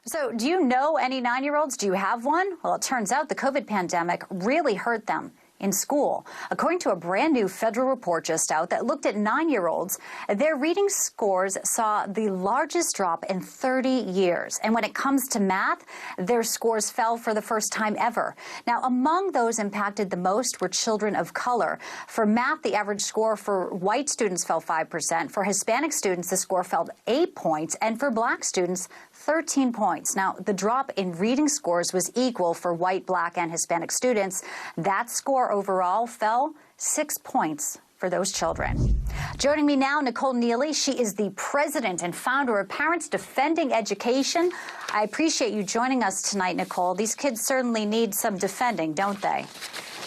So do you know any 9-year-olds? Do you have one? Well, it turns out the COVID pandemic really hurt them in school. According to a brand new federal report just out that looked at 9-year-olds, their reading scores saw the largest drop in 30 years. And when it comes to math, their scores fell for the first time ever. Now, among those impacted the most were children of color. For math, the average score for white students fell 5%. For Hispanic students, the score fell 8 points. And for black students, 13 points. Now, the drop in reading scores was equal for white, black, and Hispanic students. That score overall fell 6 points for those children. Joining me now, Nicole Neily. She is the president and founder of Parents Defending Education. I appreciate you joining us tonight, Nicole. These kids certainly need some defending, don't they?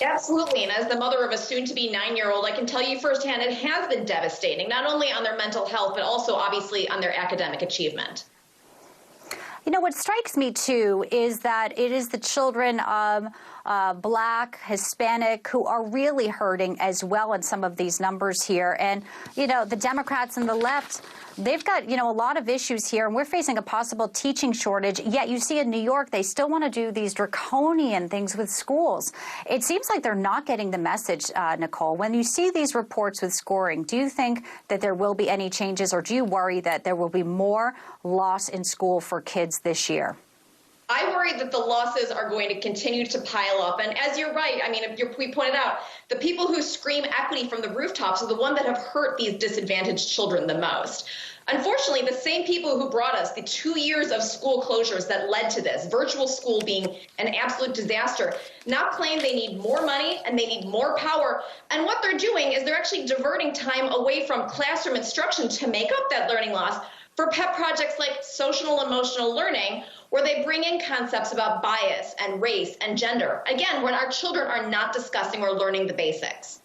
Absolutely, and as the mother of a soon-to-be 9-year-old, I can tell you firsthand it has been devastating, not only on their mental health, but also obviously on their academic achievement. You know, what strikes me, too, is that it is the children of Black, Hispanic, who are really hurting as well in some of these numbers here. And, you know, the Democrats and the left, they've got, you know, a lot of issues here, and we're facing a possible teaching shortage. Yet you see in New York, they still want to do these draconian things with schools. It seems like they're not getting the message, Nicole. When you see these reports with scoring, do you think that there will be any changes, or do you worry that there will be more loss in school for kids this year? I worry that the losses are going to continue to pile up. And as you're right, I mean, we pointed out, the people who scream equity from the rooftops are the ones that have hurt these disadvantaged children the most. Unfortunately, the same people who brought us the 2 years of school closures that led to this, virtual school being an absolute disaster, now claim they need more money and they need more power. And what they're doing is they're actually diverting time away from classroom instruction to make up that learning loss for pet projects like social and emotional learning, where they bring in concepts about bias and race and gender. Again, when our children are not discussing or learning the basics.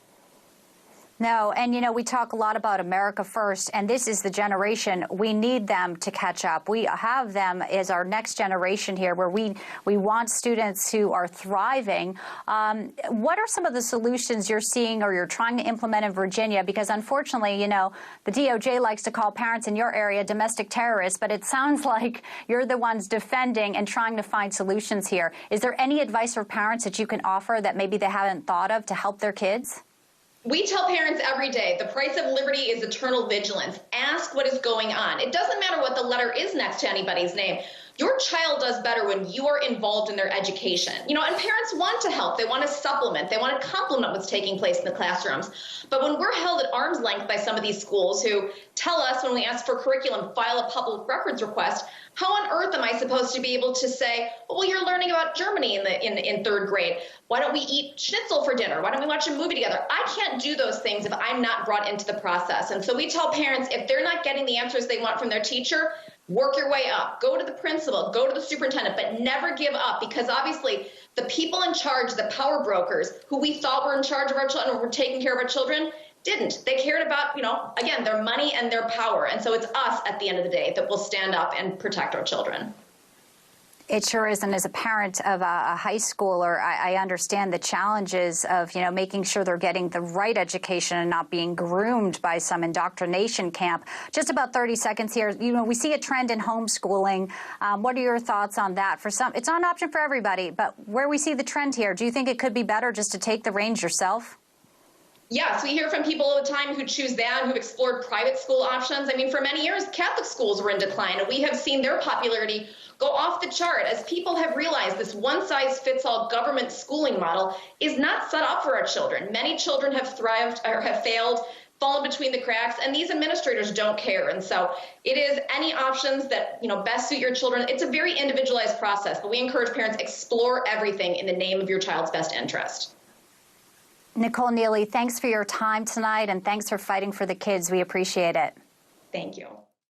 No, and you know, we talk a lot about America First, and this is the generation. We need them to catch up. We have them as our next generation here, where we want students who are thriving. What are some of the solutions you're seeing or you're trying to implement in Virginia? Because unfortunately, you know, the DOJ likes to call parents in your area domestic terrorists, but it sounds like you're the ones defending and trying to find solutions here. Is there any advice for parents that you can offer that maybe they haven't thought of to help their kids? We tell parents every day, the price of liberty is eternal vigilance. Ask what is going on. It doesn't matter what the letter is next to anybody's name. Your child does better when you are involved in their education. You know, and parents want to help. They want to supplement. They want to complement what's taking place in the classrooms. But when we're held at arm's length by some of these schools who tell us when we ask for curriculum, file a public records request, how on earth am I supposed to be able to say, well, you're learning about Germany in third grade. Why don't we eat schnitzel for dinner? Why don't we watch a movie together? I can't do those things if I'm not brought into the process. And so we tell parents, if they're not getting the answers they want from their teacher, work your way up. Go to the principal, go to the superintendent, but never give up, because obviously the people in charge, the power brokers who we thought were in charge of our children or were taking care of our children, didn't. They cared about, you know, again, their money and their power. And so it's us at the end of the day that will stand up and protect our children. It sure is. And as a parent of a high schooler, I understand the challenges of, you know, making sure they're getting the right education and not being groomed by some indoctrination camp. Just about 30 seconds here. You know, we see a trend in homeschooling. What are your thoughts on that? For some, it's not an option for everybody, but where we see the trend here, do you think it could be better just to take the reins yourself? Yes, we hear from people all the time who choose that, who've explored private school options. I mean, for many years, Catholic schools were in decline, and we have seen their popularity go off the chart as people have realized this one-size-fits-all government schooling model is not set up for our children. Many children have thrived or have failed, fallen between the cracks, and these administrators don't care. And so it is any options that, you know, best suit your children. It's a very individualized process, but we encourage parents, explore everything in the name of your child's best interest. Nicole Neily, thanks for your time tonight, and thanks for fighting for the kids. We appreciate it. Thank you.